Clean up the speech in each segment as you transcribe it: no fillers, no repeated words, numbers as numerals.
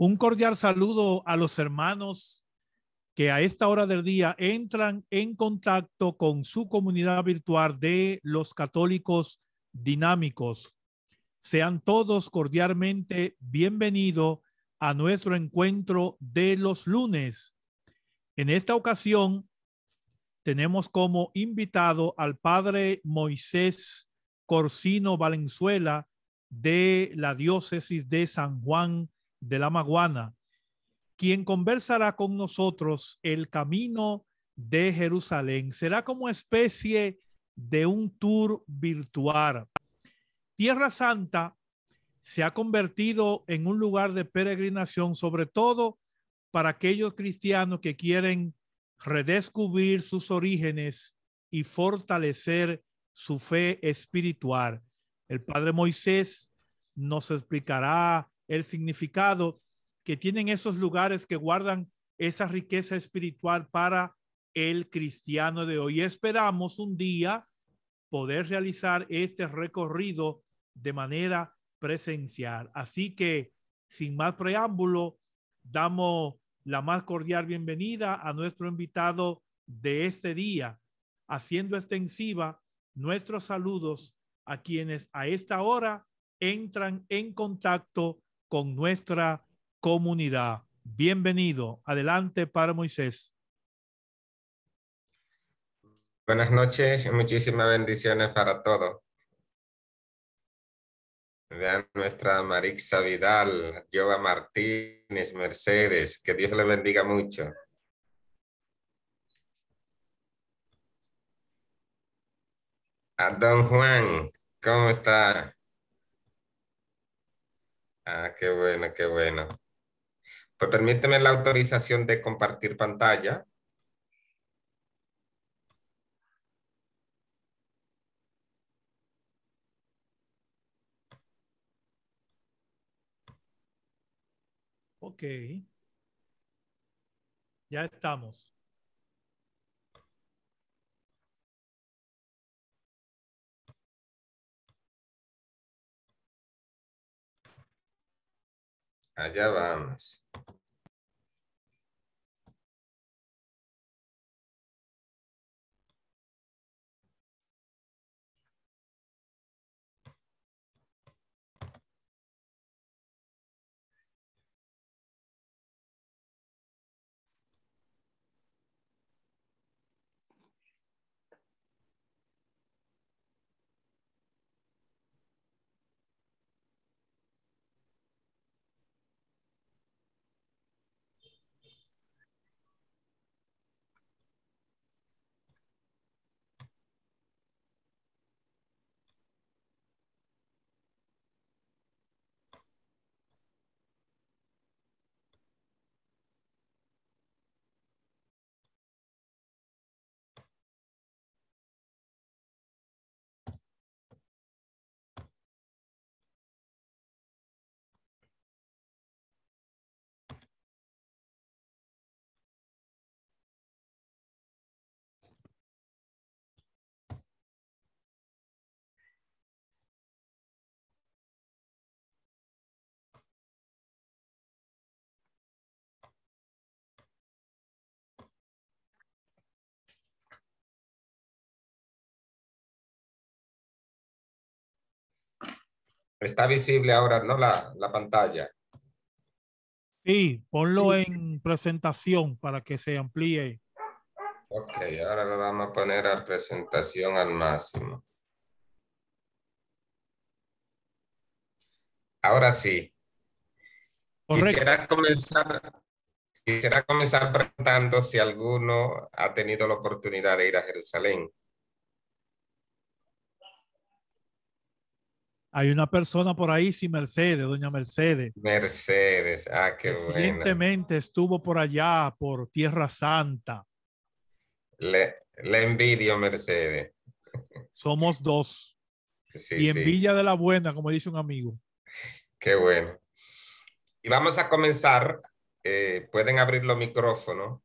Un cordial saludo a los hermanos que a esta hora del día entran en contacto con su comunidad virtual de los católicos dinámicos. Sean todos cordialmente bienvenidos a nuestro encuentro de los lunes. En esta ocasión tenemos como invitado al padre Moisés Corsino Valenzuela de la diócesis de San Juan de la Maguana, quien conversará con nosotros el camino de Jerusalén. Será como especie de un tour virtual. Tierra Santa se ha convertido en un lugar de peregrinación, sobre todo para aquellos cristianos que quieren redescubrir sus orígenes y fortalecer su fe espiritual. El padre Moisés nos explicará el significado que tienen esos lugares que guardan esa riqueza espiritual para el cristiano de hoy. Esperamos un día poder realizar este recorrido de manera presencial. Así que, sin más preámbulo, damos la más cordial bienvenida a nuestro invitado de este día, haciendo extensiva nuestros saludos a quienes a esta hora entran en contacto con nuestra comunidad. Bienvenido. Adelante, Padre Moisés. Buenas noches y muchísimas bendiciones para todos. Vean nuestra Marixa Vidal, Jova Martínez, Mercedes, que Dios le bendiga mucho. A don Juan, ¿cómo está? Ah, qué bueno, qué bueno. Pues permíteme la autorización de compartir pantalla. Ok. Ya estamos. Allá vamos. Está visible ahora, ¿no? La pantalla. Sí, ponlo Sí. en presentación para que se amplíe. Ok, ahora lo vamos a poner a presentación al máximo. Ahora sí. Correcto. Quisiera comenzar preguntando si alguno ha tenido la oportunidad de ir a Jerusalén. Hay una persona por ahí, sí, Mercedes, doña Mercedes. Mercedes, ah, qué buena. Recientemente estuvo por allá, por Tierra Santa. Le envidio, Mercedes. Somos dos. Sí, Y en sí, Villa de la Buena, como dice un amigo. qué bueno. Y vamos a comenzar. Pueden abrir los micrófonos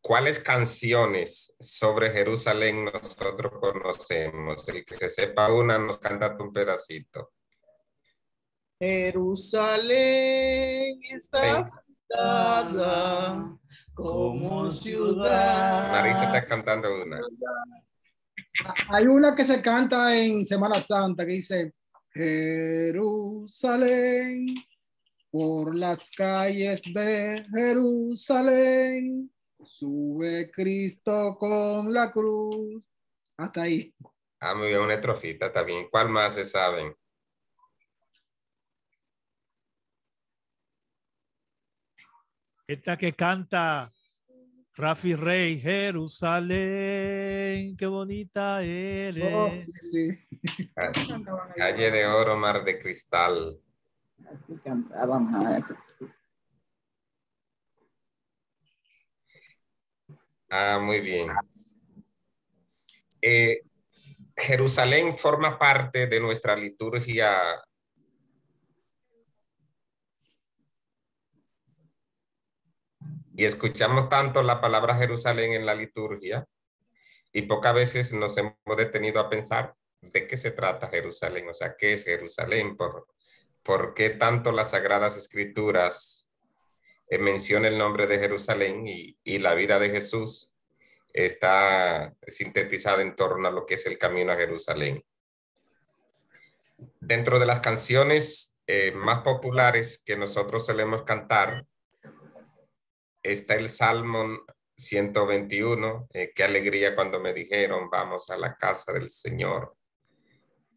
¿cuáles canciones sobre Jerusalén nosotros conocemos? El que se sepa una nos canta un pedacito. Jerusalén está fundada como ciudad. Marisa está cantando una. Hay una que se canta en Semana Santa que dice, Jerusalén, por las calles de Jerusalén, sube Cristo con la cruz. Hasta ahí. Ah, muy bien, una estrofita también. ¿Cuál más se saben? Esta que canta Rafi Rey, Jerusalén, qué bonita eres. Oh, sí, sí. Calle de oro, mar de cristal. Ah, muy bien. Jerusalén forma parte de nuestra liturgia. Y escuchamos tanto la palabra Jerusalén en la liturgia y pocas veces nos hemos detenido a pensar de qué se trata Jerusalén, o sea, qué es Jerusalén, por qué tanto las Sagradas Escrituras menciona el nombre de Jerusalén y la vida de Jesús está sintetizada en torno a lo que es el camino a Jerusalén. Dentro de las canciones más populares que nosotros solemos cantar, está el Salmo 121, qué alegría cuando me dijeron, vamos a la casa del Señor.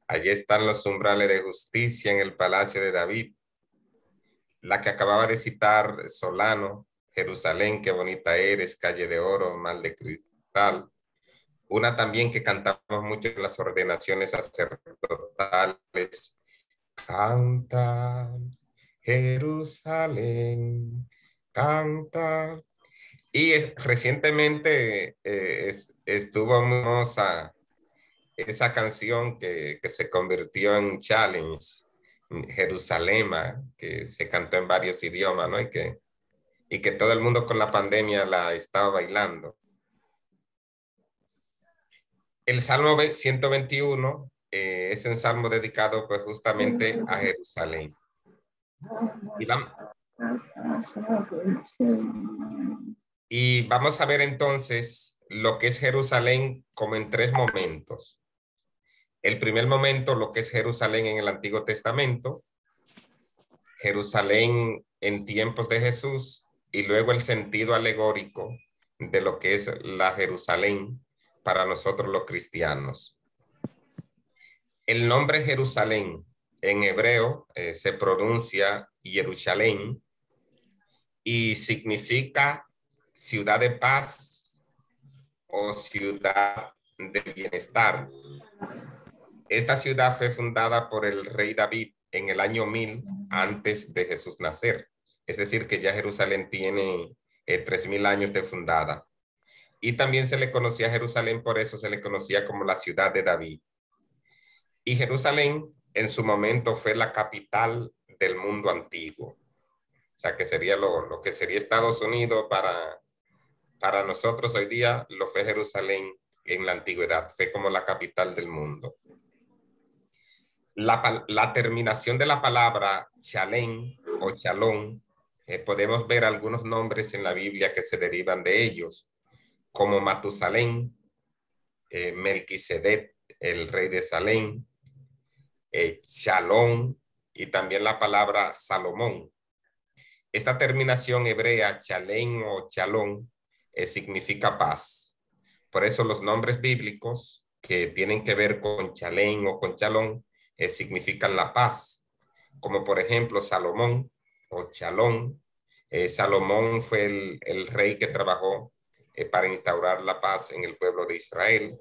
Allí están los umbrales de justicia en el palacio de David. La que acababa de citar Solano, Jerusalén, qué bonita eres, calle de oro, mal de cristal. Una también que cantamos mucho en las ordenaciones sacerdotales. Canta, Jerusalén, canta. Y recientemente estuvo muy famosa esa canción que se convirtió en challenge, Jerusalema, que se cantó en varios idiomas, ¿no? Y que todo el mundo con la pandemia la estaba bailando. El Salmo 121 es un salmo dedicado pues justamente a Jerusalén. Y vamos a ver entonces lo que es Jerusalén como en tres momentos. El primer momento, lo que es Jerusalén en el Antiguo Testamento, Jerusalén en tiempos de Jesús, y luego el sentido alegórico de lo que es la Jerusalén para nosotros los cristianos. El nombre Jerusalén en hebreo se pronuncia Jerusalén y significa ciudad de paz o ciudad de bienestar. Esta ciudad fue fundada por el rey David en el año 1000 antes de Jesús nacer. Es decir, que ya Jerusalén tiene 3000 años de fundada. Y también se le conocía a Jerusalén, por eso se le conocía como la ciudad de David. Y Jerusalén en su momento fue la capital del mundo antiguo. O sea, que sería lo que sería Estados Unidos para nosotros hoy día, lo fue Jerusalén en la antigüedad. Fue como la capital del mundo. La terminación de la palabra Chalén o Chalón, podemos ver algunos nombres en la Biblia que se derivan de ellos, como Matusalén, Melquisedec, el rey de Salem, Shalom y también la palabra Salomón. Esta terminación hebrea, Chalén o Chalón, significa paz. Por eso los nombres bíblicos que tienen que ver con Chalén o con Chalón significan la paz, como por ejemplo Salomón o Chalón. Salomón fue el rey que trabajó para instaurar la paz en el pueblo de Israel.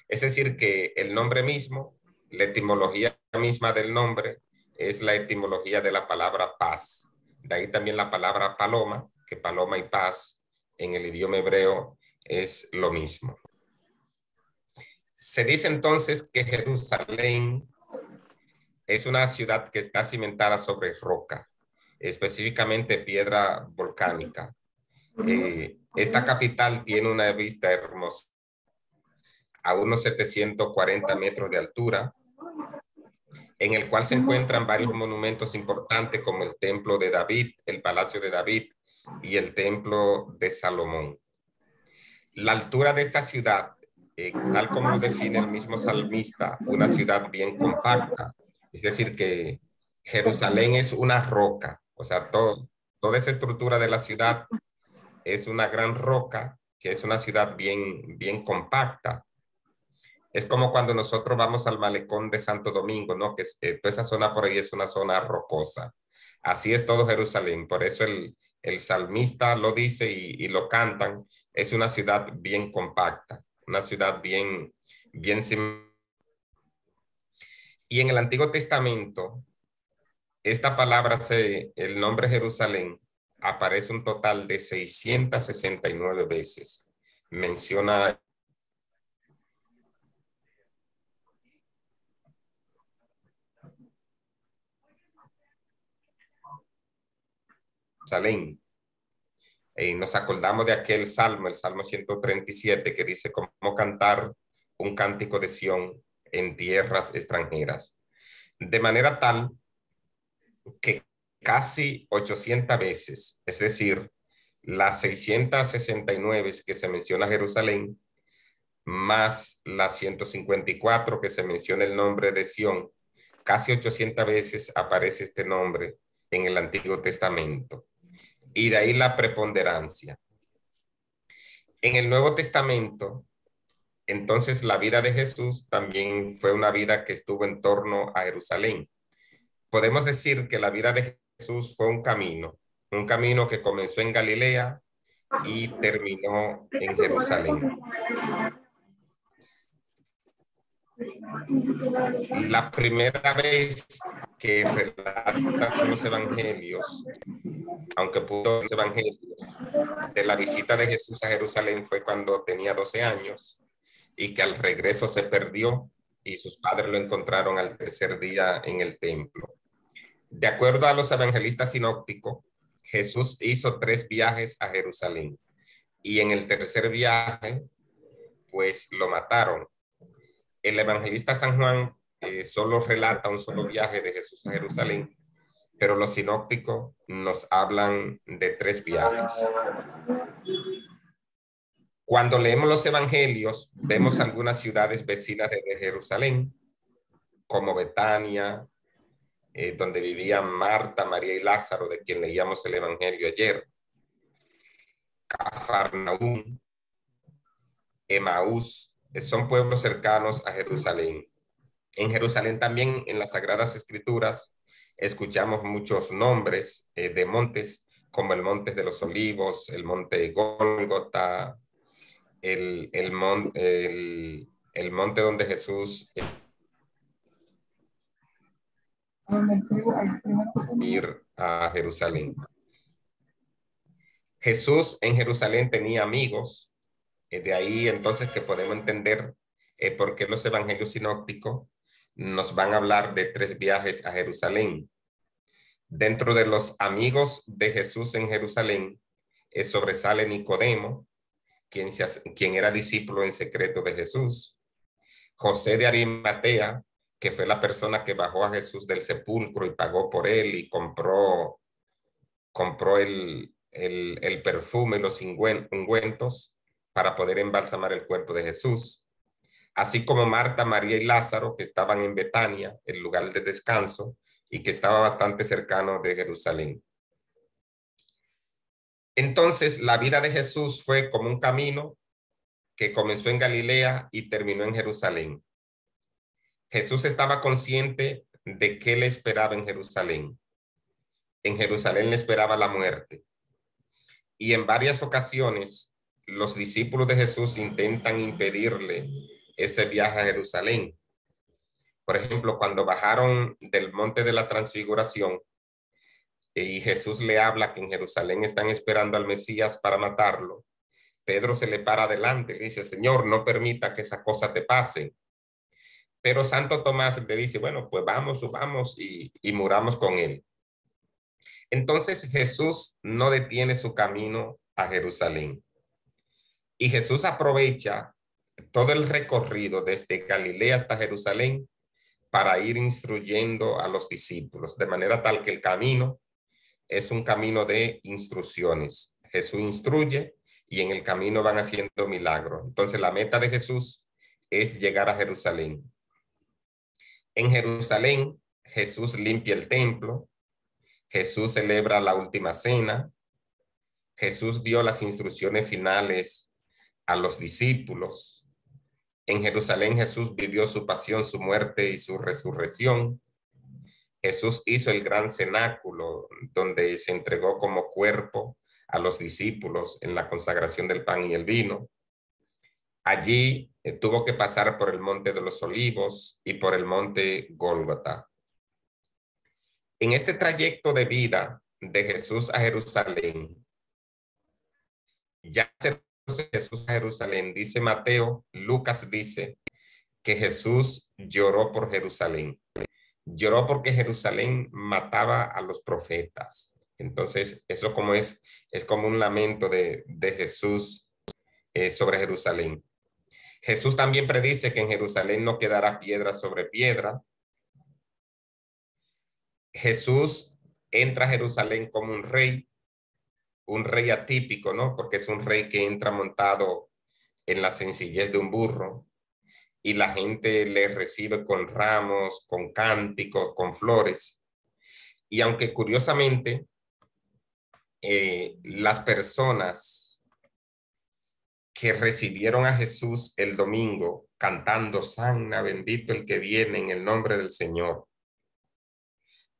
Es decir, que el nombre mismo, la etimología misma del nombre, es la etimología de la palabra paz. De ahí también la palabra paloma, que paloma y paz en el idioma hebreo es lo mismo. Se dice entonces que Jerusalén es una ciudad que está cimentada sobre roca, específicamente piedra volcánica. Esta capital tiene una vista hermosa a unos 740 metros de altura en el cual se encuentran varios monumentos importantes como el templo de David, el palacio de David y el templo de Salomón. La altura de esta ciudad, tal como lo define el mismo salmista, una ciudad bien compacta, es decir, que Jerusalén es una roca, o sea, toda esa estructura de la ciudad es una gran roca, que es una ciudad bien compacta. Es como cuando nosotros vamos al malecón de Santo Domingo, ¿no? Que toda esa zona por ahí es una zona rocosa. Así es todo Jerusalén. Por eso el salmista lo dice y lo cantan. Es una ciudad bien compacta, una ciudad bien. Y en el Antiguo Testamento, esta palabra, el nombre Jerusalén, aparece un total de 669 veces. Menciona Jerusalén. Nos acordamos de aquel salmo, el Salmo 137, que dice cómo cantar un cántico de Sión en tierras extranjeras. De manera tal que casi 800 veces, es decir, las 669 que se menciona Jerusalén, más las 154 que se menciona el nombre de Sión, casi 800 veces aparece este nombre en el Antiguo Testamento. Y de ahí la preponderancia. En el Nuevo Testamento, entonces la vida de Jesús también fue una vida que estuvo en torno a Jerusalén. Podemos decir que la vida de Jesús fue un camino que comenzó en Galilea y terminó en Jerusalén. La primera vez que relatan los evangelios, aunque pudo los evangelios, de la visita de Jesús a Jerusalén fue cuando tenía 12 años y que al regreso se perdió y sus padres lo encontraron al tercer día en el templo. De acuerdo a los evangelistas sinópticos, Jesús hizo 3 viajes a Jerusalén y en el tercer viaje, pues lo mataron. El evangelista San Juan solo relata un solo viaje de Jesús a Jerusalén, pero los sinópticos nos hablan de 3 viajes. Cuando leemos los evangelios, vemos algunas ciudades vecinas de Jerusalén, como Betania, donde vivían Marta, María y Lázaro, de quien leíamos el evangelio ayer, Cafarnaúm, Emaús, son pueblos cercanos a Jerusalén. En Jerusalén también, en las Sagradas Escrituras, escuchamos muchos nombres de montes, como el Monte de los Olivos, el Monte Gólgota, el monte donde Jesús ir a Jerusalén. Jesús en Jerusalén tenía amigos, de ahí entonces que podemos entender por qué los evangelios sinópticos nos van a hablar de 3 viajes a Jerusalén. Dentro de los amigos de Jesús en Jerusalén sobresale Nicodemo, quien era discípulo en secreto de Jesús. José de Arimatea, que fue la persona que bajó a Jesús del sepulcro y pagó por él y compró el perfume y los ungüentos para poder embalsamar el cuerpo de Jesús. Así como Marta, María y Lázaro, que estaban en Betania, el lugar de descanso, y que estaba bastante cercano de Jerusalén. Entonces, la vida de Jesús fue como un camino que comenzó en Galilea y terminó en Jerusalén. Jesús estaba consciente de qué le esperaba en Jerusalén. En Jerusalén le esperaba la muerte. Y en varias ocasiones, los discípulos de Jesús intentan impedirle ese viaje a Jerusalén. Por ejemplo, cuando bajaron del monte de la transfiguración y Jesús le habla que en Jerusalén están esperando al Mesías para matarlo, Pedro se le para adelante y le dice: Señor, no permita que esa cosa te pase. Pero Santo Tomás le dice: bueno, pues vamos, subamos y muramos con él. Entonces Jesús no detiene su camino a Jerusalén. Y Jesús aprovecha todo el recorrido desde Galilea hasta Jerusalén para ir instruyendo a los discípulos, de manera tal que el camino es un camino de instrucciones. Jesús instruye y en el camino van haciendo milagros. Entonces la meta de Jesús es llegar a Jerusalén. En Jerusalén, Jesús limpia el templo, Jesús celebra la última cena, Jesús dio las instrucciones finales a los discípulos. En Jerusalén Jesús vivió su pasión, su muerte y su resurrección. Jesús hizo el gran cenáculo donde se entregó como cuerpo a los discípulos en la consagración del pan y el vino. Allí tuvo que pasar por el monte de los olivos y por el monte Gólgota. En este trayecto de vida de Jesús a Jerusalén, ya Jesús a Jerusalén, dice Mateo, Lucas dice que Jesús lloró por Jerusalén. Lloró porque Jerusalén mataba a los profetas. Entonces, eso como es como un lamento de Jesús sobre Jerusalén. Jesús también predice que en Jerusalén no quedará piedra sobre piedra. Jesús entra a Jerusalén como un rey atípico, ¿no? Porque es un rey que entra montado en la sencillez de un burro y la gente le recibe con ramos, con cánticos, con flores. Y aunque curiosamente las personas que recibieron a Jesús el domingo cantando Sanna, bendito el que viene en el nombre del Señor,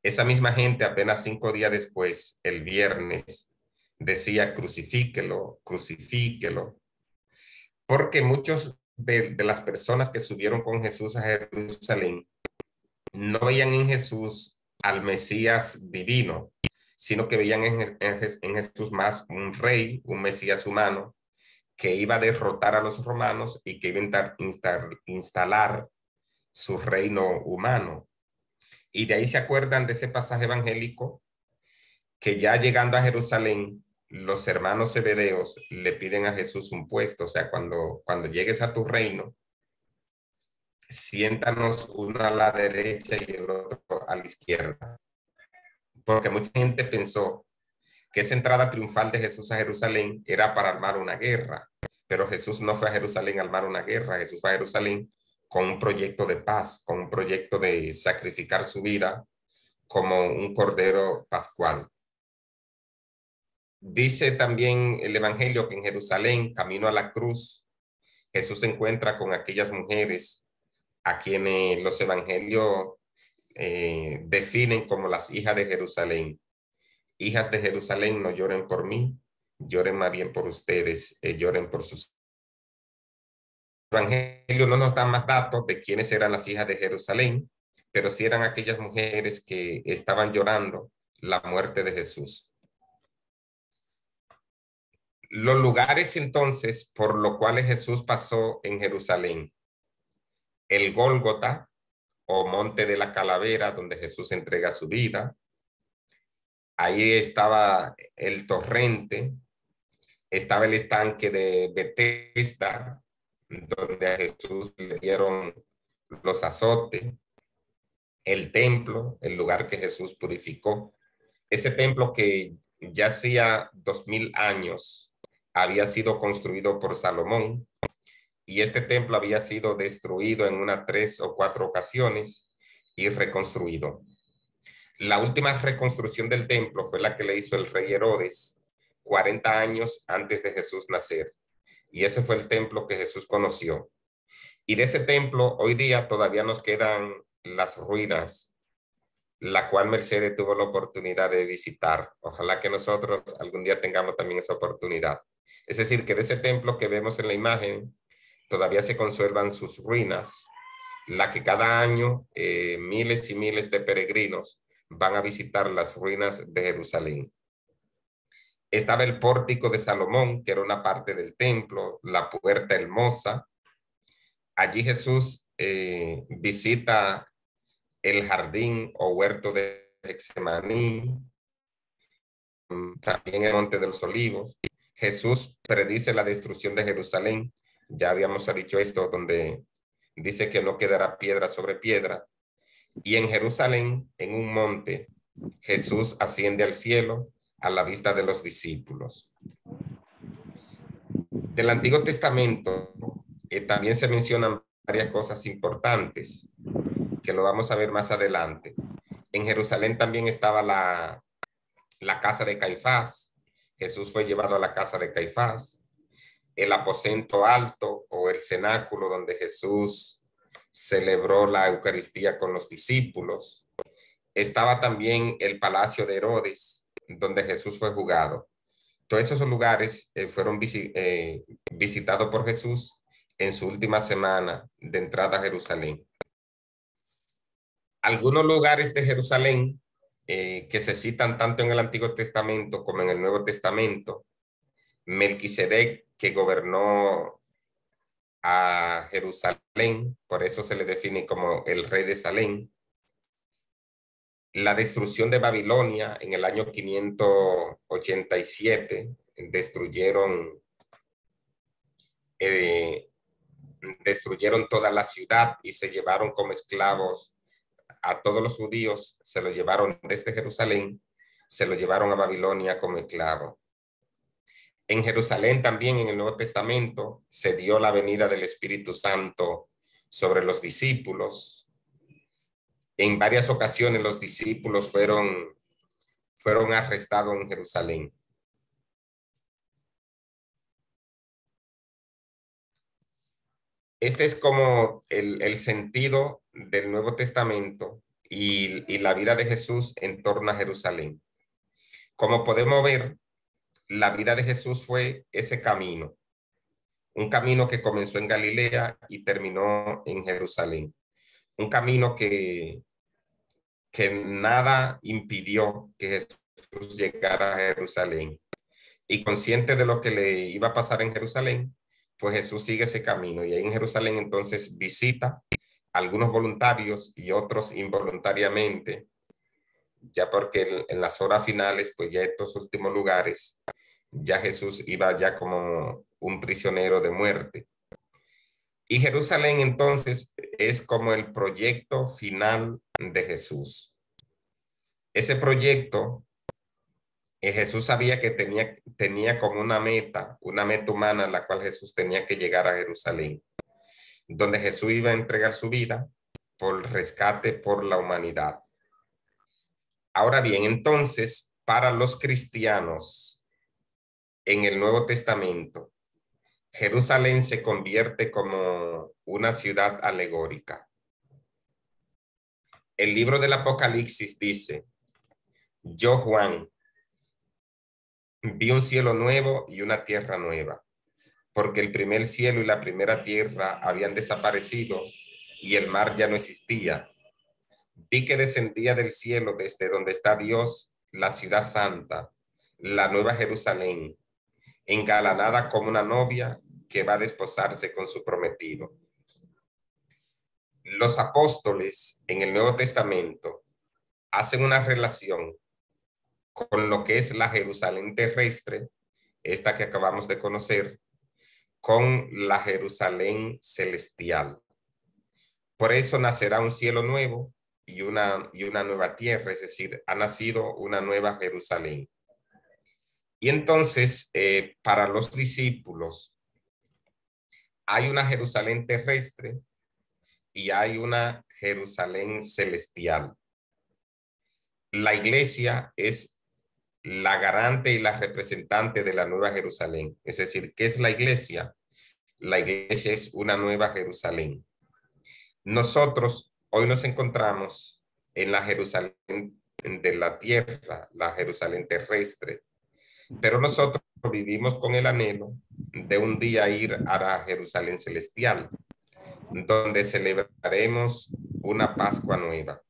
esa misma gente apenas 5 días después, el viernes, decía crucifíquelo, crucifíquelo, porque muchos de las personas que subieron con Jesús a Jerusalén no veían en Jesús al Mesías divino, sino que veían en Jesús más un rey, un Mesías humano, que iba a derrotar a los romanos y que iba a instalar su reino humano. Y de ahí se acuerdan de ese pasaje evangélico que ya llegando a Jerusalén, los hermanos zebedeos le piden a Jesús un puesto. O sea, cuando llegues a tu reino, siéntanos uno a la derecha y el otro a la izquierda. Porque mucha gente pensó que esa entrada triunfal de Jesús a Jerusalén era para armar una guerra. Pero Jesús no fue a Jerusalén a armar una guerra. Jesús fue a Jerusalén con un proyecto de paz, con un proyecto de sacrificar su vida como un cordero pascual. Dice también el evangelio que en Jerusalén, camino a la cruz, Jesús se encuentra con aquellas mujeres a quienes los evangelios definen como las hijas de Jerusalén. Hijas de Jerusalén, no lloren por mí, lloren más bien por ustedes, lloren por sus. El evangelio no nos da más datos de quiénes eran las hijas de Jerusalén, pero sí eran aquellas mujeres que estaban llorando la muerte de Jesús. Los lugares entonces por los cuales Jesús pasó en Jerusalén: el Gólgota o Monte de la Calavera, donde Jesús entrega su vida. Ahí estaba el torrente, estaba el estanque de Betesda, donde a Jesús le dieron los azotes, el templo, el lugar que Jesús purificó. Ese templo que ya hacía 2000 años había sido construido por Salomón, y este templo había sido destruido en unas 3 o 4 ocasiones y reconstruido. La última reconstrucción del templo fue la que le hizo el rey Herodes 40 años antes de Jesús nacer. Y ese fue el templo que Jesús conoció. Y de ese templo hoy día todavía nos quedan las ruinas, la cual Mercedes tuvo la oportunidad de visitar. Ojalá que nosotros algún día tengamos también esa oportunidad. Es decir, que de ese templo que vemos en la imagen todavía se conservan sus ruinas, la que cada año miles y miles de peregrinos van a visitar las ruinas de Jerusalén. Estaba el pórtico de Salomón, que era una parte del templo, la puerta hermosa. Allí Jesús visita el jardín o huerto de Getsemaní, también el monte de los olivos. Jesús predice la destrucción de Jerusalén. Ya habíamos dicho esto, donde dice que no quedará piedra sobre piedra. Y en Jerusalén, en un monte, Jesús asciende al cielo a la vista de los discípulos. Del Antiguo Testamento también se mencionan varias cosas importantes que lo vamos a ver más adelante. En Jerusalén también estaba la casa de Caifás. Jesús fue llevado a la casa de Caifás. El aposento alto o el cenáculo donde Jesús celebró la Eucaristía con los discípulos. Estaba también el palacio de Herodes, donde Jesús fue juzgado. Todos esos lugares fueron visitados por Jesús en su última semana de entrada a Jerusalén. Algunos lugares de Jerusalén que se citan tanto en el Antiguo Testamento como en el Nuevo Testamento. Melquisedec, que gobernó a Jerusalén, por eso se le define como el rey de Salem. La destrucción de Babilonia en el año 587, destruyeron toda la ciudad y se llevaron como esclavos a todos los judíos, se lo llevaron desde Jerusalén, se lo llevaron a Babilonia como esclavo. En Jerusalén también en el Nuevo Testamento se dio la venida del Espíritu Santo sobre los discípulos. En varias ocasiones los discípulos fueron arrestados en Jerusalén. Este es como el sentido del Nuevo Testamento y la vida de Jesús en torno a Jerusalén. Como podemos ver, la vida de Jesús fue ese camino, un camino que comenzó en Galilea y terminó en Jerusalén. Un camino que nada impidió que Jesús llegara a Jerusalén. Y consciente de lo que le iba a pasar en Jerusalén, pues Jesús sigue ese camino. Y ahí en Jerusalén entonces visita a algunos voluntarios y otros involuntariamente, ya porque en las horas finales, pues ya estos últimos lugares, ya Jesús iba ya como un prisionero de muerte. Y Jerusalén entonces es como el proyecto final de Jesús. Ese proyecto, Jesús sabía que tenía como una meta humana en la cual Jesús tenía que llegar a Jerusalén, donde Jesús iba a entregar su vida por rescate por la humanidad. Ahora bien, entonces, para los cristianos en el Nuevo Testamento, Jerusalén se convierte como una ciudad alegórica. El libro del Apocalipsis dice: yo, Juan, vi un cielo nuevo y una tierra nueva, porque el primer cielo y la primera tierra habían desaparecido y el mar ya no existía. Vi que descendía del cielo desde donde está Dios, la ciudad santa, la nueva Jerusalén, engalanada como una novia que va a desposarse con su prometido. Los apóstoles en el Nuevo Testamento hacen una relación con lo que es la Jerusalén terrestre, esta que acabamos de conocer, con la Jerusalén celestial. Por eso nacerá un cielo nuevo y una nueva tierra, es decir, ha nacido una nueva Jerusalén. Y entonces, para los discípulos, hay una Jerusalén terrestre y hay una Jerusalén celestial. La iglesia es la garante y la representante de la nueva Jerusalén. Es decir, ¿qué es la iglesia? La iglesia es una nueva Jerusalén. Nosotros hoy nos encontramos en la Jerusalén de la tierra, la Jerusalén terrestre, pero nosotros vivimos con el anhelo de un día ir a la Jerusalén celestial, donde celebraremos una Pascua nueva.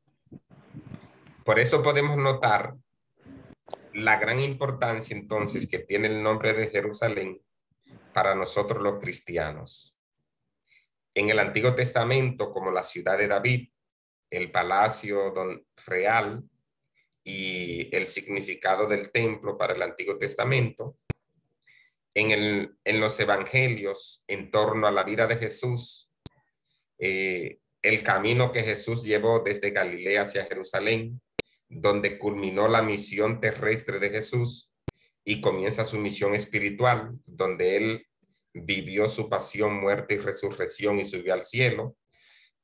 Por eso podemos notar la gran importancia entonces que tiene el nombre de Jerusalén para nosotros los cristianos. En el Antiguo Testamento, como la ciudad de David, el palacio real y el significado del templo para el Antiguo Testamento, en los evangelios en torno a la vida de Jesús, el camino que Jesús llevó desde Galilea hacia Jerusalén, donde culminó la misión terrestre de Jesús y comienza su misión espiritual, donde él vivió su pasión, muerte y resurrección y subió al cielo.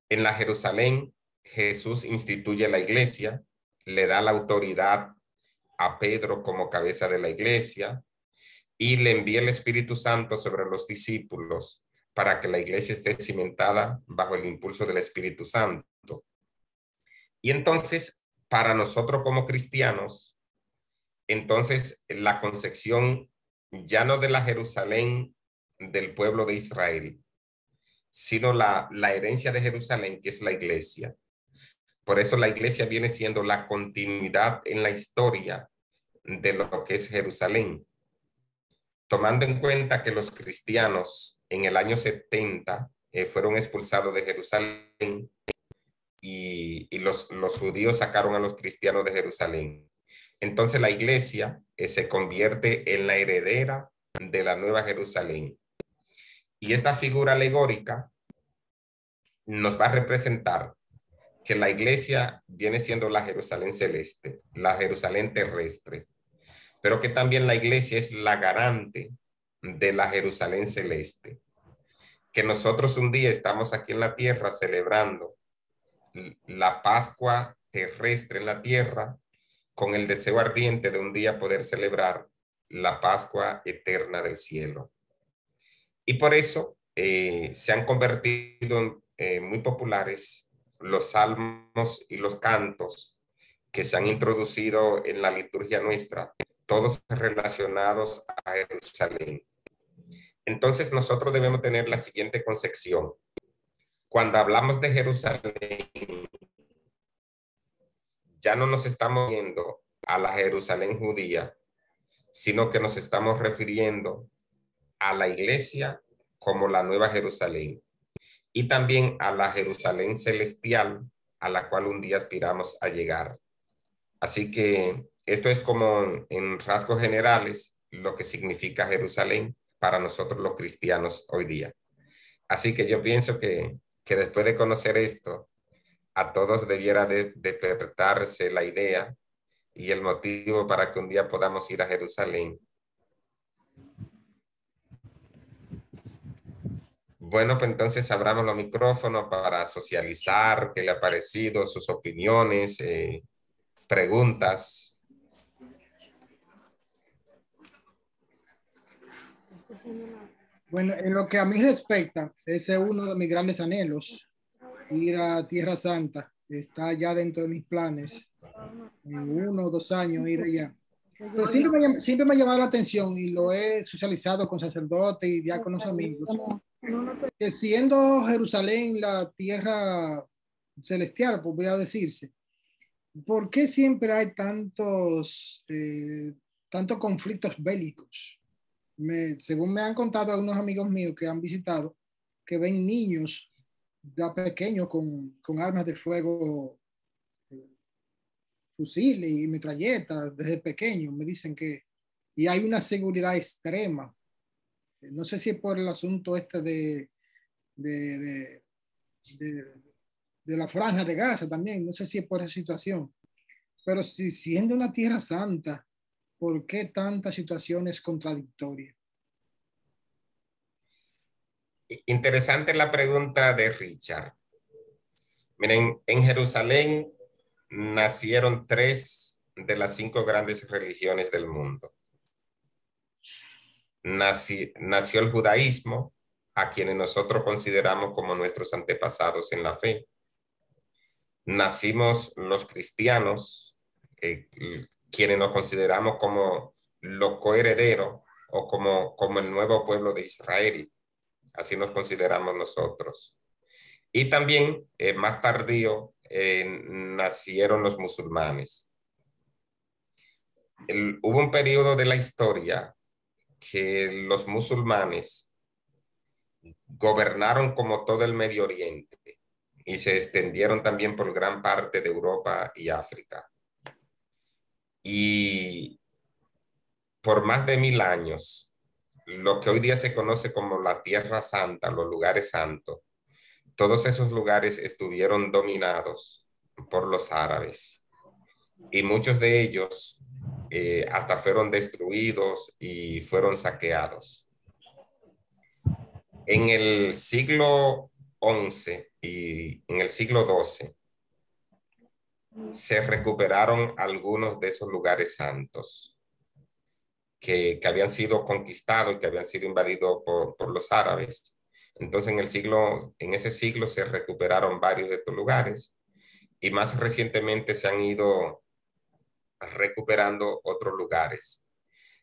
En la Jerusalén, Jesús instituye la iglesia, le da la autoridad a Pedro como cabeza de la iglesia y le envía el Espíritu Santo sobre los discípulos para que la iglesia esté cimentada bajo el impulso del Espíritu Santo. Y entonces, para nosotros como cristianos, entonces la concepción ya no de la Jerusalén del pueblo de Israel, sino la herencia de Jerusalén, que es la iglesia. Por eso la iglesia viene siendo la continuidad en la historia de lo que es Jerusalén. Tomando en cuenta que los cristianos en el año 70 fueron expulsados de Jerusalén y los judíos sacaron a los cristianos de Jerusalén. Entonces la iglesia se convierte en la heredera de la Nueva Jerusalén. Y esta figura alegórica nos va a representar que la iglesia viene siendo la Jerusalén celeste, la Jerusalén terrestre, pero que también la iglesia es la garante de la Jerusalén celeste. Que nosotros un día estamos aquí en la tierra celebrando la Pascua terrestre en la tierra, con el deseo ardiente de un día poder celebrar la Pascua eterna del cielo. Y por eso se han convertido en muy populares los salmos y los cantos que se han introducido en la liturgia nuestra, todos relacionados a Jerusalén. Entonces nosotros debemos tener la siguiente concepción. Cuando hablamos de Jerusalén, ya no nos estamos refiriendo a la Jerusalén judía, sino que nos estamos refiriendo a la iglesia como la Nueva Jerusalén y también a la Jerusalén celestial a la cual un día aspiramos a llegar. Así que esto es como en rasgos generales lo que significa Jerusalén para nosotros los cristianos hoy día. Así que yo pienso que después de conocer esto, a todos debiera de despertarse la idea y el motivo para que un día podamos ir a Jerusalén. Bueno, pues entonces abramos los micrófonos para socializar, qué le ha parecido, sus opiniones, preguntas. Bueno, en lo que a mí respecta, ese es uno de mis grandes anhelos, ir a Tierra Santa. Está ya dentro de mis planes, en 1 o 2 años ir allá. Pero siempre me ha llamado la atención y lo he socializado con sacerdotes y diáconos amigos, que siendo Jerusalén la tierra celestial, pues voy a decirse, ¿por qué siempre hay tantos conflictos bélicos? Según me han contado algunos amigos míos que han visitado, que ven niños ya pequeños con armas de fuego, fusiles y metralletas desde pequeños, me dicen que, y hay una seguridad extrema. No sé si es por el asunto este de la franja de Gaza también, no sé si es por esa situación, pero si siendo una tierra santa, ¿por qué tantas situaciones contradictorias? Interesante la pregunta de Richard. Miren, en Jerusalén nacieron 3 de las 5 grandes religiones del mundo. Nació el judaísmo, a quienes nosotros consideramos como nuestros antepasados en la fe. Nacimos los cristianos, quienes nos consideramos como los coherederos o como el nuevo pueblo de Israel. Así nos consideramos nosotros. Y también, más tardío, nacieron los musulmanes. Hubo un periodo de la historia que los musulmanes gobernaron como todo el Medio Oriente y se extendieron también por gran parte de Europa y África. Y por más de 1000 años, lo que hoy día se conoce como la Tierra Santa, los lugares santos, todos esos lugares estuvieron dominados por los árabes y muchos de ellos hasta fueron destruidos y fueron saqueados. En el siglo XI y en el siglo XII se recuperaron algunos de esos lugares santos que habían sido conquistados y que habían sido invadidos por los árabes. Entonces en ese siglo se recuperaron varios de estos lugares y más recientemente se han ido recuperando otros lugares.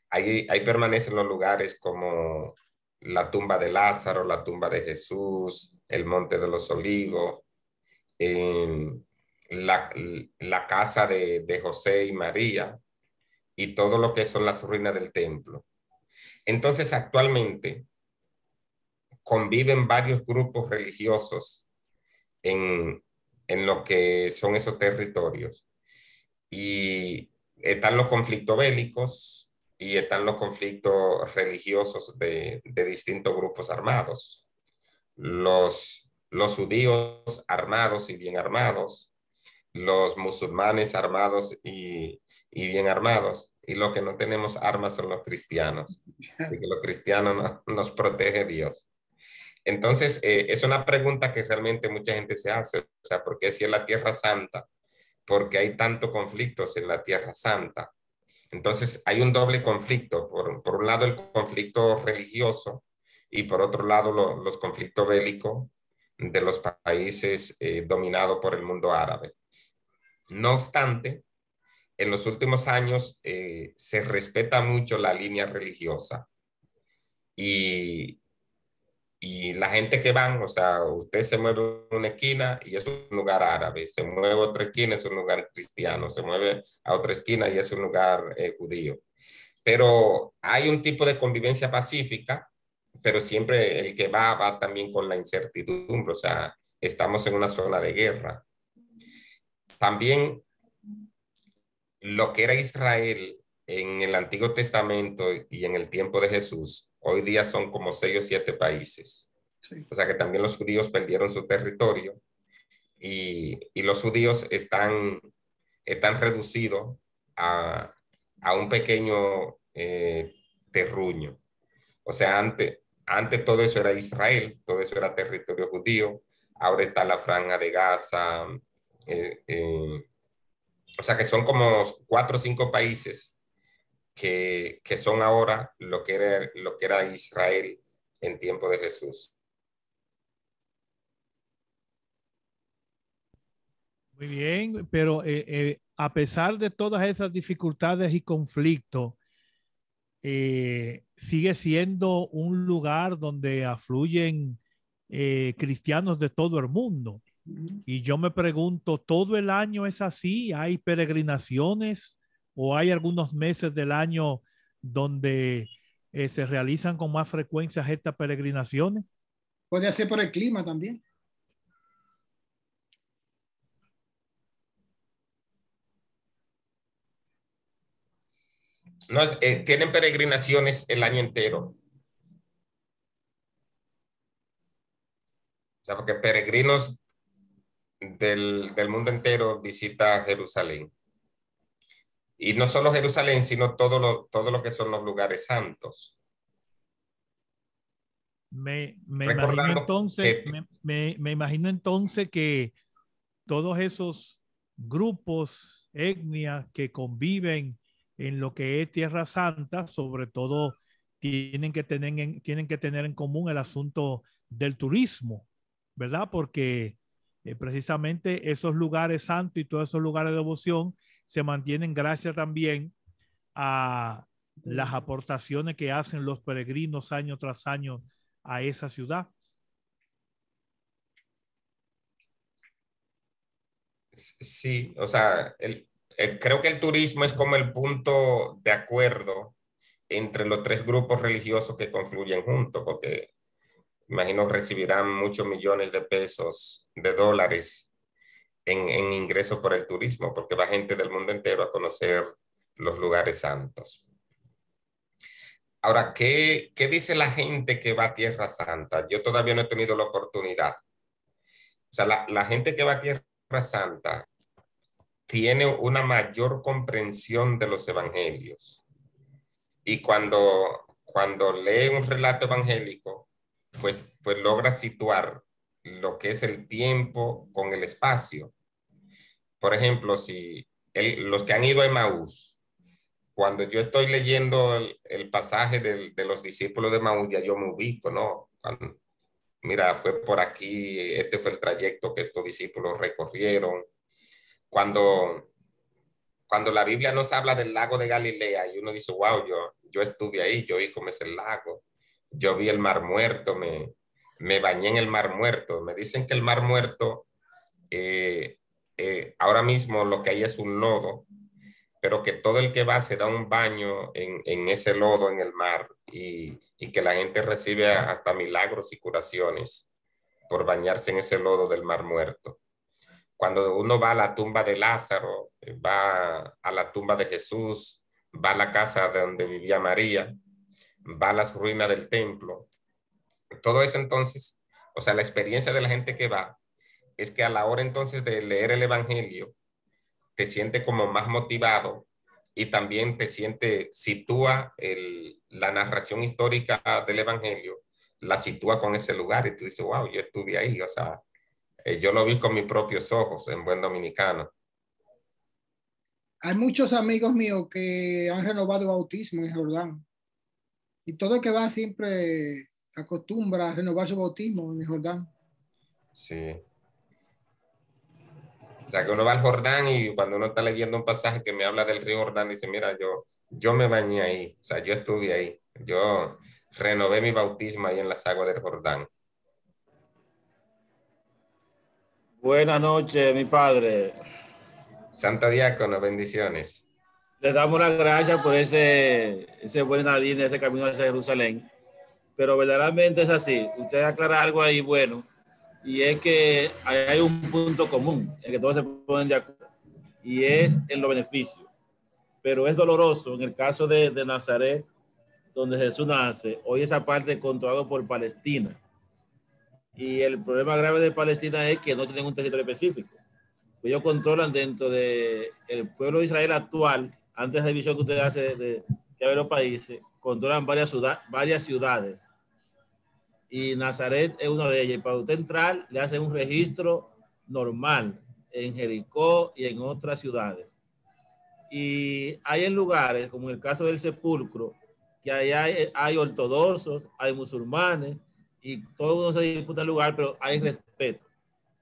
Ahí permanecen los lugares como la tumba de Lázaro, la tumba de Jesús, el Monte de los Olivos, la casa de José y María y todo lo que son las ruinas del templo. Entonces, actualmente conviven varios grupos religiosos en lo que son esos territorios. Y están los conflictos bélicos y están los conflictos religiosos de distintos grupos armados. Los judíos armados y bien armados, los musulmanes armados y bien armados, y los que no tenemos armas son los cristianos. Así que los cristianos nos protege Dios. Entonces, es una pregunta que realmente mucha gente se hace, o sea, ¿por qué si es la Tierra Santa? Porque hay tantos conflictos en la Tierra Santa. Entonces, hay un doble conflicto. Por un lado, el conflicto religioso y por otro lado, los conflictos bélicos de los países dominados por el mundo árabe. No obstante, en los últimos años se respeta mucho la línea religiosa y la gente que van, o sea, usted se mueve en una esquina y es un lugar árabe, se mueve a otra esquina, es un lugar cristiano, se mueve a otra esquina y es un lugar judío. Pero hay un tipo de convivencia pacífica, pero siempre el que va también con la incertidumbre, o sea, estamos en una zona de guerra. También lo que era Israel en el Antiguo Testamento y en el tiempo de Jesús, hoy día son como 6 o 7 países. Sí. O sea que también los judíos perdieron su territorio y los judíos están reducidos a un pequeño terruño. O sea, antes todo eso era Israel, todo eso era territorio judío. Ahora está la Franja de Gaza. O sea que son como 4 o 5 países que son ahora lo que era Israel en tiempo de Jesús. Muy bien, pero a pesar de todas esas dificultades y conflictos, sigue siendo un lugar donde afluyen cristianos de todo el mundo. Y yo me pregunto, ¿todo el año es así? ¿Hay peregrinaciones o hay algunos meses del año donde se realizan con más frecuencia estas peregrinaciones? Puede ser por el clima también. No, tienen peregrinaciones el año entero. O sea, porque peregrinos del mundo entero visita Jerusalén. Y no solo Jerusalén, sino todo lo que son los lugares santos. Me imagino entonces que todos esos grupos, etnias que conviven en lo que es Tierra Santa, sobre todo tienen que tener en común el asunto del turismo, ¿verdad? Porque precisamente esos lugares santos y todos esos lugares de devoción se mantienen gracias también a las aportaciones que hacen los peregrinos año tras año a esa ciudad. Sí, o sea, creo que el turismo es como el punto de acuerdo entre los 3 grupos religiosos que confluyen juntos, porque imagino recibirán muchos millones de pesos, de dólares en ingresos por el turismo, porque va gente del mundo entero a conocer los lugares santos. Ahora, ¿qué dice la gente que va a Tierra Santa? Yo todavía no he tenido la oportunidad, sea, la gente que va a Tierra Santa tiene una mayor comprensión de los evangelios. Y cuando lee un relato evangélico, pues logra situar lo que es el tiempo con el espacio. Por ejemplo, si los que han ido a Emaús, cuando yo estoy leyendo el pasaje de los discípulos de Emaús, ya yo me ubico, ¿no? Mira, fue por aquí, este fue el trayecto que estos discípulos recorrieron. Cuando la Biblia nos habla del lago de Galilea y uno dice, wow, yo estuve ahí, yo vi cómo es el lago, yo vi el mar muerto, me bañé en el mar muerto. Me dicen que el mar muerto, ahora mismo lo que hay es un lodo, pero que todo el que va se da un baño en ese lodo en el mar y que la gente recibe hasta milagros y curaciones por bañarse en ese lodo del mar muerto. Cuando uno va a la tumba de Lázaro, va a la tumba de Jesús, va a la casa de donde vivía María, va a las ruinas del templo. Todo eso entonces, o sea, la experiencia de la gente que va es que a la hora entonces de leer el evangelio, te siente como más motivado y también sitúa la narración histórica del evangelio, la sitúa con ese lugar y tú dices, wow, yo estuve ahí, o sea, yo lo vi con mis propios ojos en buen dominicano. Hay muchos amigos míos que han renovado bautismo en Jordán. Y todo el que va siempre acostumbra a renovar su bautismo en Jordán. Sí. O sea, que uno va al Jordán y cuando uno está leyendo un pasaje que me habla del río Jordán, dice, mira, yo me bañé ahí, o sea, yo estuve ahí, yo renové mi bautismo ahí en las aguas del Jordán. Buenas noches, mi padre. Santo Diácono, bendiciones. Le damos las gracias por ese buena línea, ese camino hacia Jerusalén. Pero verdaderamente es así. Usted aclara algo ahí bueno, y es que hay un punto común en que todos se ponen de acuerdo, y es en los beneficios. Pero es doloroso en el caso de Nazaret, donde Jesús nace. Hoy esa parte es controlada por Palestina. Y el problema grave de Palestina es que no tienen un territorio específico. Ellos controlan dentro del pueblo de Israel actual, antes de la división que usted hace de que hay los países, controlan varias ciudades. Y Nazaret es una de ellas. Y para usted entrar, le hacen un registro normal en Jericó y en otras ciudades. Y hay en lugares, como en el caso del sepulcro, que hay ortodoxos, hay musulmanes, y todo uno se disputa el lugar, pero hay respeto.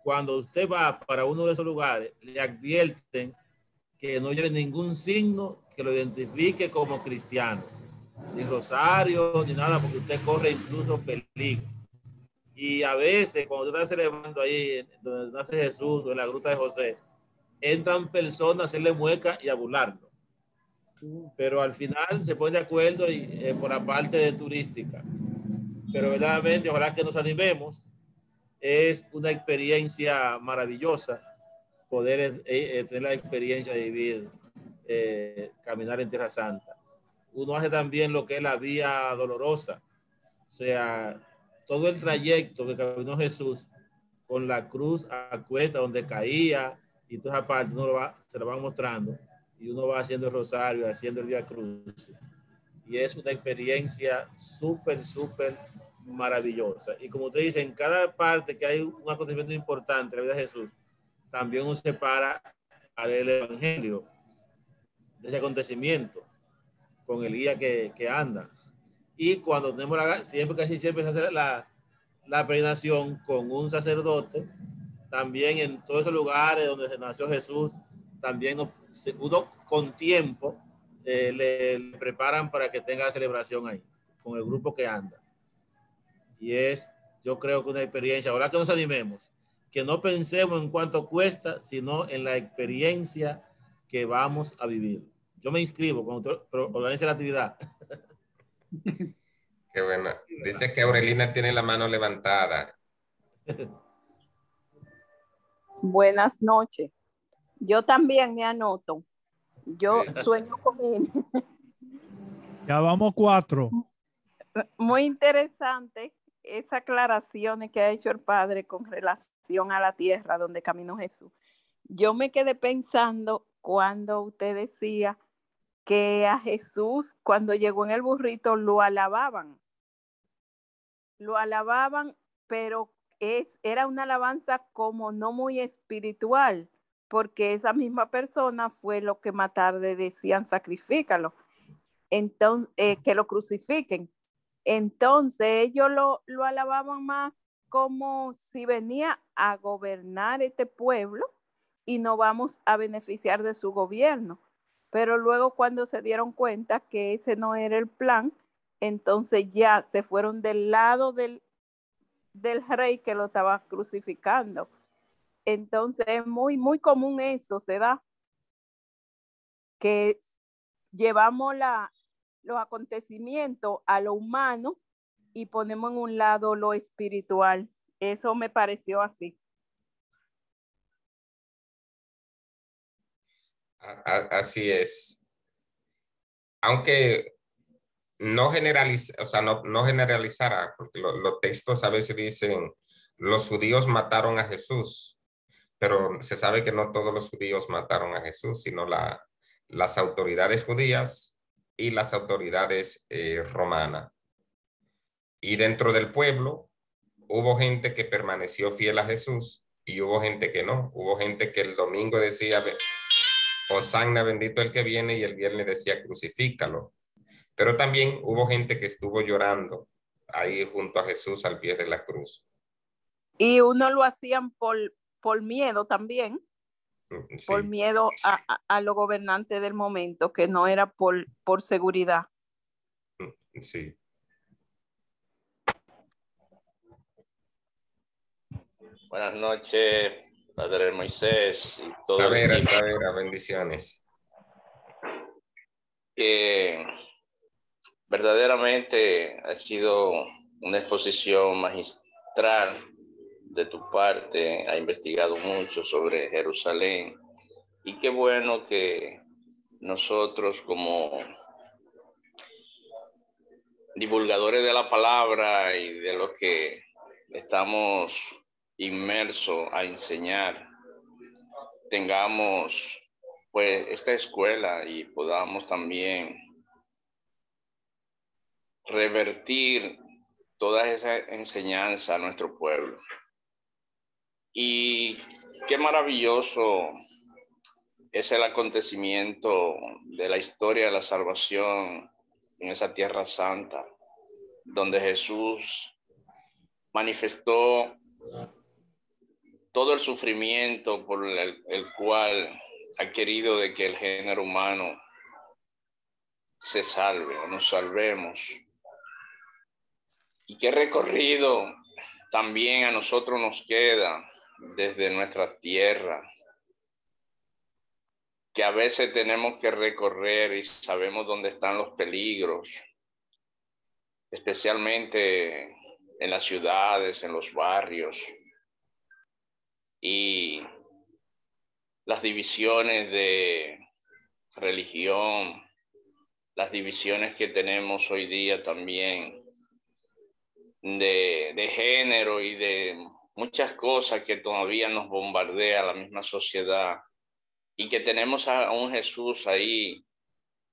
Cuando usted va para uno de esos lugares, le advierten que no lleve ningún signo que lo identifique como cristiano, ni rosario, ni nada, porque usted corre incluso peligro. Y a veces, cuando usted está celebrando ahí, donde nace Jesús, o en la gruta de José, entran personas a hacerle mueca y a burlarlo. Pero al final se pone de acuerdo por la parte turística. Pero verdaderamente, ojalá que nos animemos. Es una experiencia maravillosa poder tener la experiencia de vivir, caminar en Tierra Santa. Uno hace también lo que es la vía dolorosa, o sea, todo el trayecto que caminó Jesús con la cruz a cuesta donde caía y toda esa parte uno se lo va mostrando y uno va haciendo el rosario, haciendo el Vía Cruz. Y es una experiencia súper maravillosa. Y como usted dice, en cada parte que hay un acontecimiento importante en la vida de Jesús, también uno se para a leer el evangelio de ese acontecimiento con el guía que anda. Y cuando tenemos casi siempre se hace la peregrinación con un sacerdote, también en todos esos lugares donde se nació Jesús, también uno con tiempo le preparan para que tenga la celebración ahí, con el grupo que anda. Y yo creo que una experiencia, ahora que nos animemos, que no pensemos en cuánto cuesta, sino en la experiencia que vamos a vivir. Yo me inscribo cuando organice la actividad. Qué bueno. Dice que Aurelina tiene la mano levantada. Buenas noches. Yo también me anoto. Yo sueño con él. Ya vamos 4. Muy interesante esas aclaraciones que ha hecho el Padre con relación a la tierra donde caminó Jesús. Yo me quedé pensando cuando usted decía que a Jesús, cuando llegó en el burrito, lo alababan. Lo alababan, pero era una alabanza como no muy espiritual, porque esa misma persona fue lo que más tarde decían sacrifícalo, entonces, que lo crucifiquen. Entonces ellos lo alababan más como si venía a gobernar este pueblo y no vamos a beneficiar de su gobierno. Pero luego cuando se dieron cuenta que ese no era el plan, entonces ya se fueron del lado del rey que lo estaba crucificando. Entonces es muy, muy común eso, se da, que llevamos los acontecimientos a lo humano y ponemos en un lado lo espiritual. Eso me pareció así. Así es. Aunque no no generalizara, porque los textos a veces dicen, los judíos mataron a Jesús, pero se sabe que no todos los judíos mataron a Jesús, sino las autoridades judías y las autoridades romanas. Y dentro del pueblo hubo gente que permaneció fiel a Jesús y hubo gente que no. Hubo gente que el domingo decía, Hosanna, bendito el que viene, y el viernes decía, crucifícalo. Pero también hubo gente que estuvo llorando ahí junto a Jesús al pie de la cruz. Y uno lo hacían por miedo también, Sí. por miedo a los gobernantes del momento, que no era por seguridad. Sí. Buenas noches, Padre Moisés y todo el equipo. Bendiciones. Verdaderamente ha sido una exposición magistral de tu parte. Ha investigado mucho sobre Jerusalén y qué bueno que nosotros como divulgadores de la palabra y de lo que estamos inmersos a enseñar, tengamos pues esta escuela y podamos también revertir toda esa enseñanza a nuestro pueblo. Y qué maravilloso es el acontecimiento de la historia de la salvación en esa tierra santa, donde Jesús manifestó todo el sufrimiento por el cual ha querido de que el género humano se salve o nos salvemos. Y qué recorrido también a nosotros nos queda desde nuestra tierra, que a veces tenemos que recorrer y sabemos dónde están los peligros, especialmente en las ciudades, en los barrios, y las divisiones de religión, las divisiones que tenemos hoy día también de género y de muchas cosas que todavía nos bombardea la misma sociedad, y que tenemos a un Jesús ahí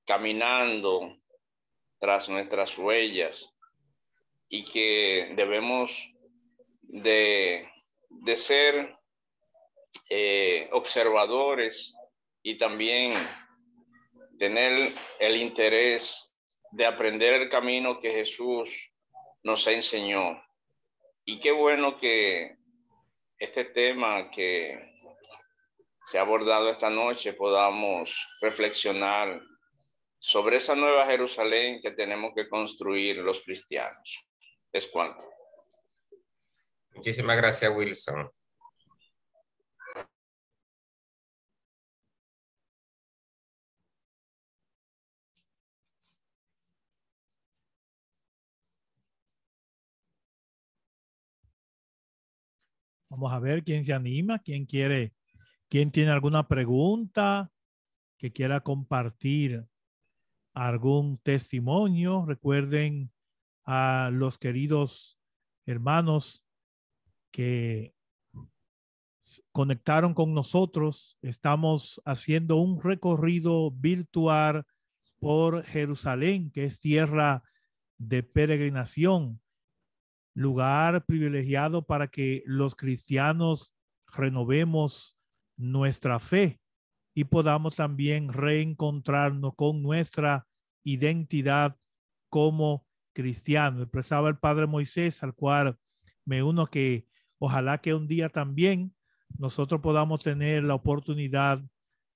caminando tras nuestras huellas, y que debemos de ser observadores y también tener el interés de aprender el camino que Jesús nos enseñó. Y qué bueno que este tema que se ha abordado esta noche podamos reflexionar sobre esa nueva Jerusalén que tenemos que construir los cristianos. Es cuanto. Muchísimas gracias, Wilson. Vamos a ver quién se anima, quién tiene alguna pregunta, que quiera compartir algún testimonio. Recuerden a los queridos hermanos que conectaron con nosotros. Estamos haciendo un recorrido virtual por Jerusalén, que es tierra de peregrinación, lugar privilegiado para que los cristianos renovemos nuestra fe y podamos también reencontrarnos con nuestra identidad como cristiano. Expresaba el padre Moisés, al cual me uno, que ojalá que un día también nosotros podamos tener la oportunidad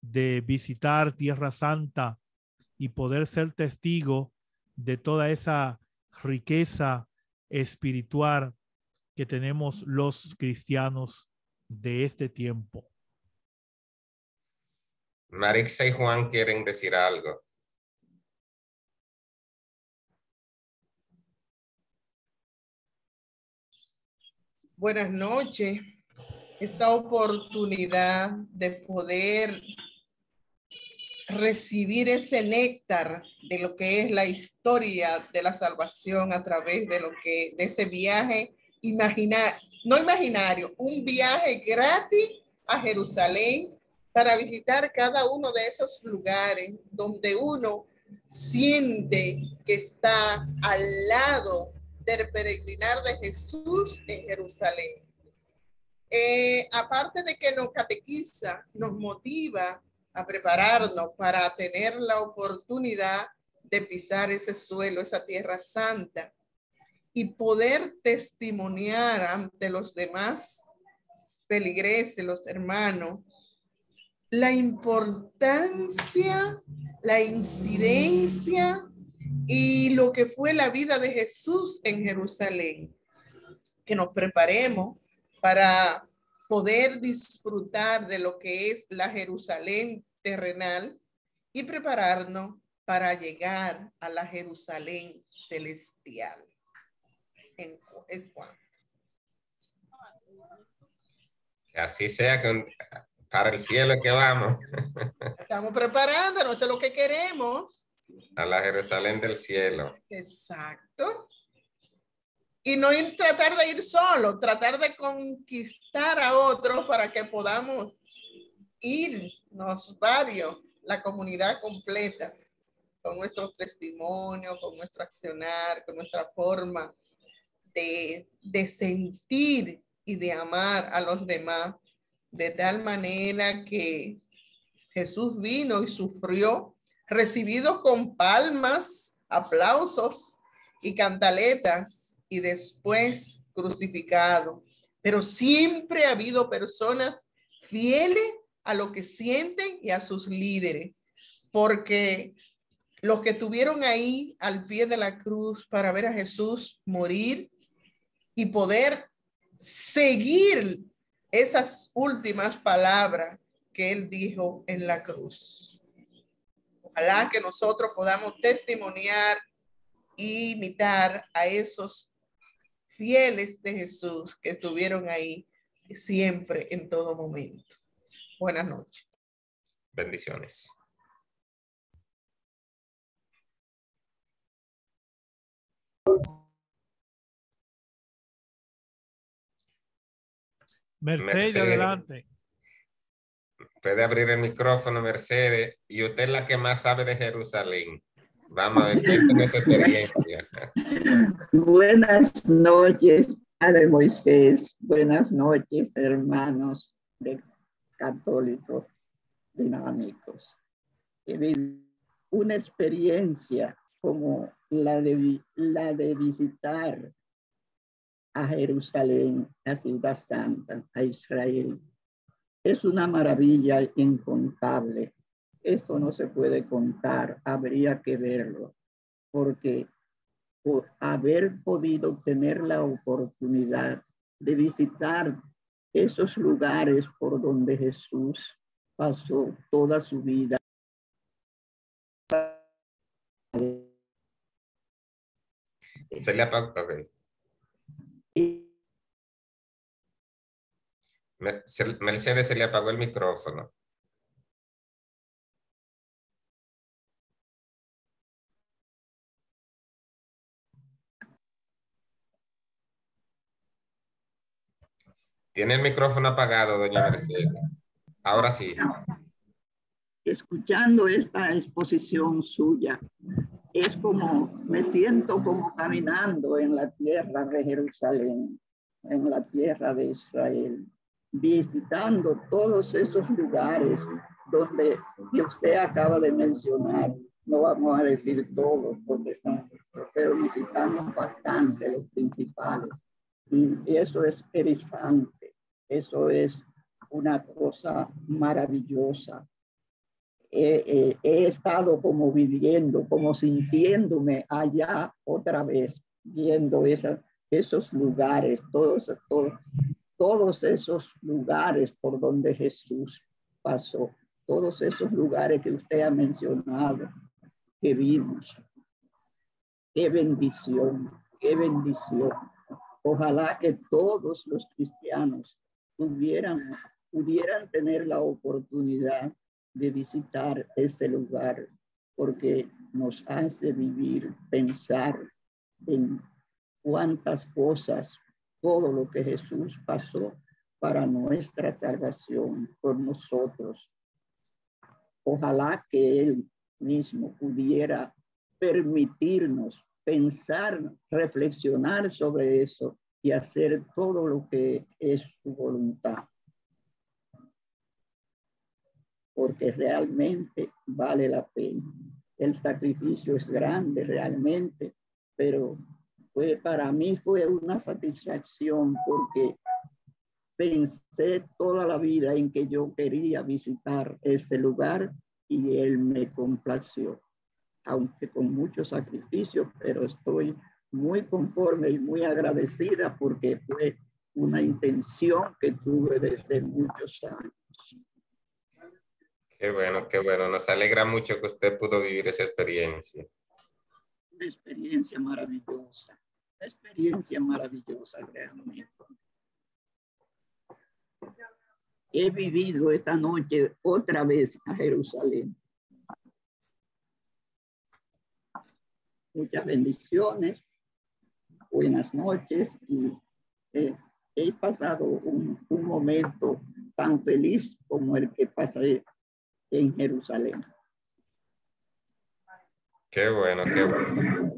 de visitar Tierra Santa y poder ser testigo de toda esa riqueza espiritual que tenemos los cristianos de este tiempo. Marixa y Juan quieren decir algo. Buenas noches. Esta oportunidad de poder recibir ese néctar de lo que es la historia de la salvación a través de de ese viaje no imaginario, un viaje gratis a Jerusalén para visitar cada uno de esos lugares donde uno siente que está al lado del peregrinar de Jesús en Jerusalén. Aparte de que nos catequiza, nos motiva a prepararnos para tener la oportunidad de pisar ese suelo, esa tierra santa, y poder testimoniar ante los demás feligreses, los hermanos, la importancia, la incidencia y lo que fue la vida de Jesús en Jerusalén. Que nos preparemos para poder disfrutar de lo que es la Jerusalén terrenal y prepararnos para llegar a la Jerusalén celestial. En cuanto. Que así sea, para el cielo que vamos. Estamos preparándonos, eso es lo que queremos. A la Jerusalén del cielo. Exacto. Y no tratar de ir solo, tratar de conquistar a otros para que podamos irnos varios, la comunidad completa, con nuestros testimonios, con nuestro accionar, con nuestra forma de sentir y de amar a los demás, de tal manera que Jesús vino y sufrió, recibido con palmas, aplausos y cantaletas, y después crucificado. Pero siempre ha habido personas fieles a lo que sienten y a sus líderes, porque los que estuvieron ahí al pie de la cruz para ver a Jesús morir y poder seguir esas últimas palabras que él dijo en la cruz. Ojalá que nosotros podamos testimoniar e imitar a esos fieles de Jesús que estuvieron ahí siempre, en todo momento. Buenas noches. Bendiciones. Mercedes, adelante. Puede abrir el micrófono, Mercedes, y usted es la que más sabe de Jerusalén. Vamos a ver, cuéntenos su experiencia. Buenas noches, Padre Moisés. Buenas noches, hermanos de católicos dinámicos. He vivido una experiencia como la de visitar a Jerusalén, a Ciudad Santa, a Israel. Es una maravilla incontable. Eso no se puede contar, habría que verlo, porque por haber podido tener la oportunidad de visitar esos lugares por donde Jesús pasó toda su vida. Se le apagó. Mercedes, se le apagó el micrófono. Tiene el micrófono apagado, doña Mercedes. Ahora sí. Escuchando esta exposición suya, es como, me siento como caminando en la tierra de Jerusalén, en la tierra de Israel, visitando todos esos lugares donde que usted acaba de mencionar. No vamos a decir todos porque estamos, pero visitamos bastante los principales. Y eso es erizante, eso es una cosa maravillosa. He estado como viviendo, como sintiéndome allá otra vez, viendo esos lugares, todos esos lugares por donde Jesús pasó, todos esos lugares que usted ha mencionado, que vimos. Qué bendición, qué bendición. Ojalá que todos los cristianos pudieran tener la oportunidad de visitar ese lugar, porque nos hace vivir, pensar en cuántas cosas, todo lo que Jesús pasó para nuestra salvación por nosotros. Ojalá que Él mismo pudiera permitirnos pensar, reflexionar sobre eso y hacer todo lo que es su voluntad. Porque realmente vale la pena. El sacrificio es grande realmente, pero para mí fue una satisfacción porque pensé toda la vida en que yo quería visitar ese lugar y Él me complació, aunque con mucho sacrificio, pero estoy muy conforme y muy agradecida porque fue una intención que tuve desde muchos años. Qué bueno, qué bueno. Nos alegra mucho que usted pudo vivir esa experiencia. Una experiencia maravillosa realmente. He vivido esta noche otra vez a Jerusalén. Muchas bendiciones, buenas noches y he pasado un momento tan feliz como el que pasé en Jerusalén. Qué bueno, qué bueno.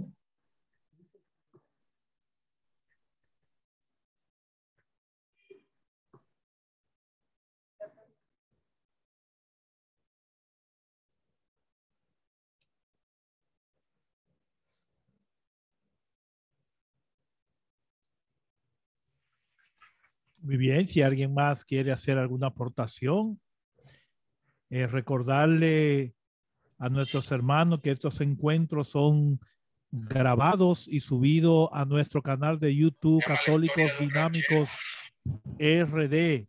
Muy bien, si alguien más quiere hacer alguna aportación, recordarle a nuestros hermanos que estos encuentros son grabados y subidos a nuestro canal de YouTube Católicos Dinámicos RD,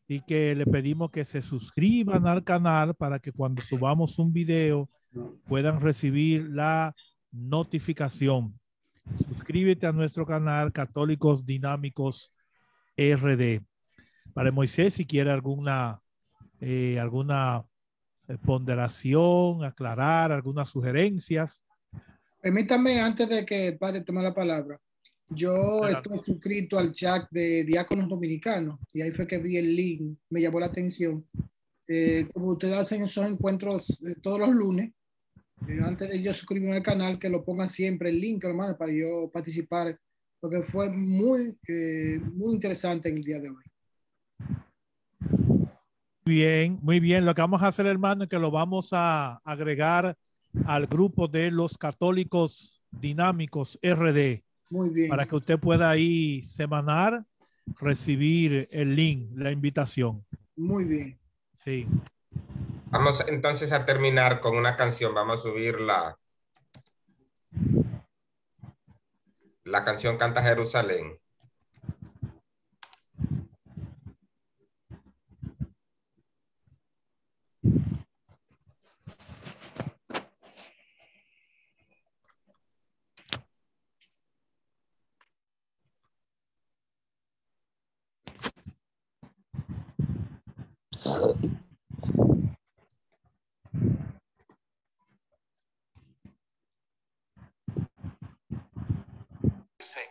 y que le pedimos que se suscriban al canal para que cuando subamos un video puedan recibir la notificación. Suscríbete a nuestro canal Católicos Dinámicos RD. Para Moisés, si quiere alguna ponderación, aclarar algunas sugerencias. Permítame, antes de que el padre tome la palabra, yo Adelante. estoy suscrito al chat de Diáconos Dominicanos y ahí fue que vi el link, me llamó la atención. Como ustedes hacen esos encuentros todos los lunes, antes de yo suscribirme al canal, que lo pongan siempre el link, hermano, para yo participar, porque fue muy interesante en el día de hoy. Bien, muy bien. Lo que vamos a hacer, hermano, es que lo vamos a agregar al grupo de los Católicos Dinámicos RD. Muy bien. Para que usted pueda ahí semanal recibir el link, la invitación. Muy bien. Sí. Vamos entonces a terminar con una canción. Vamos a subir la canción Canta Jerusalén.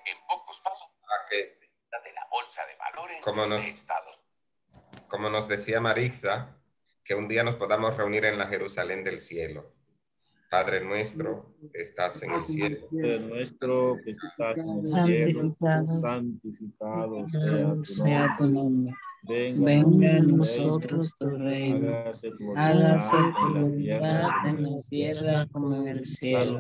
En pocos pasos Okay. de la bolsa de valores. como nos decía Marixa, que un día nos podamos reunir en la Jerusalén del cielo. Padre nuestro, que estás en el cielo. Padre nuestro que estás en el cielo, santificado sea tu nombre. Venga a nosotros tu reino. Hágase tu voluntad en la tierra como en el cielo.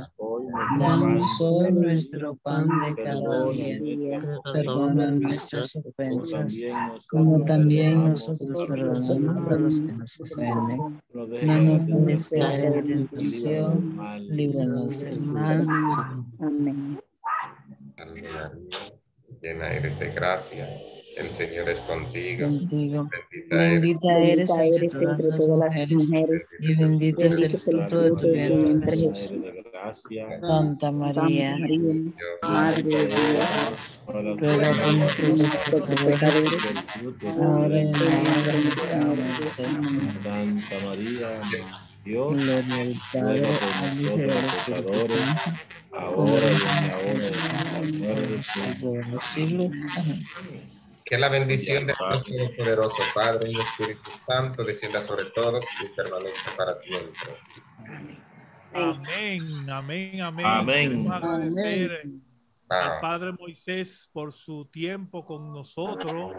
Danos hoy nuestro pan de cada día. Perdona nuestras ofensas, como también nosotros perdonamos a los que nos ofenden. No nos dejes caer en tentación, líbranos del mal. Amén. Llena eres de gracia, el Señor es contigo. Bendita eres entre todas las mujeres, y bendito es el fruto de tu vientre, Jesús. Santa María, Madre de Dios, ruega por nosotros pecadores, ahora y en la hora de nuestra muerte. Santa María, Dios, ruega por nosotros pecadores, ahora y en la hora de los siglos. Amén. Que la bendición de Dios Todopoderoso, Padre y Espíritu Santo, descienda sobre todos y permanezca para siempre. Amén, amén, amén. Amén. Queremos agradecer al Wow. Padre Moisés por su tiempo con nosotros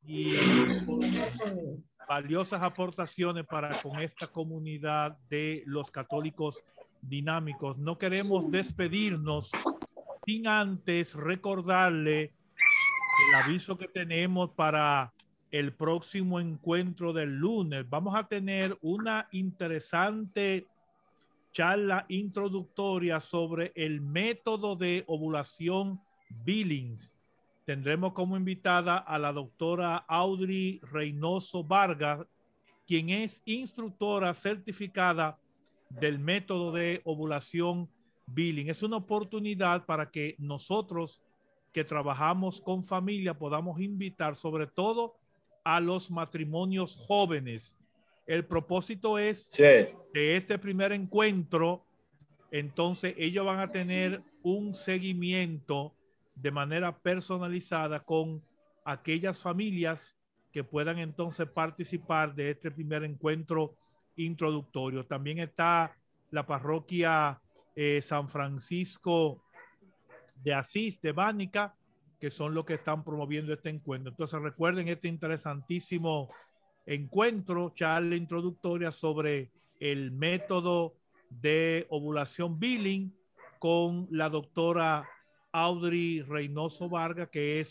y por sus valiosas aportaciones para con esta comunidad de los católicos dinámicos. No queremos despedirnos sin antes recordarle el aviso que tenemos para el próximo encuentro del lunes. Vamos a tener una interesante charla introductoria sobre el método de ovulación Billings. Tendremos como invitada a la doctora Audrey Reynoso Vargas, quien es instructora certificada del método de ovulación Billings. Es una oportunidad para que nosotros que trabajamos con familia podamos invitar sobre todo a los matrimonios jóvenes. El propósito es de este primer encuentro, entonces ellos van a tener un seguimiento de manera personalizada con aquellas familias que puedan entonces participar de este primer encuentro introductorio. También está la parroquia San Francisco de Asís, de Bánica, que son los que están promoviendo este encuentro. Entonces recuerden este interesantísimo encuentro, charla introductoria sobre el método de ovulación Billing con la doctora Audrey Reynoso Vargas, que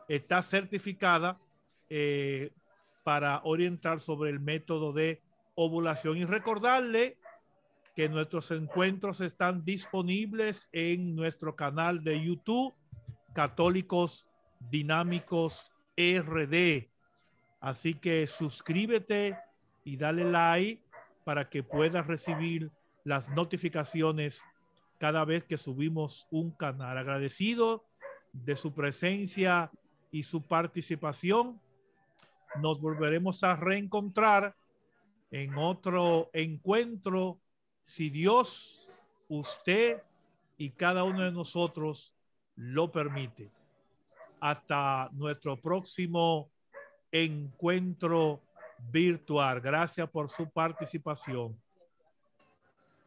está certificada para orientar sobre el método de ovulación. Y recordarle que nuestros encuentros están disponibles en nuestro canal de YouTube, Católicos Dinámicos RD. Así que suscríbete y dale like para que puedas recibir las notificaciones cada vez que subimos un canal. Agradecido de su presencia y su participación. Nos volveremos a reencontrar en otro encuentro, si Dios, usted y cada uno de nosotros lo permite. Hasta nuestro próximo encuentro virtual. Gracias por su participación.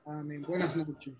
Amén. Buenas noches.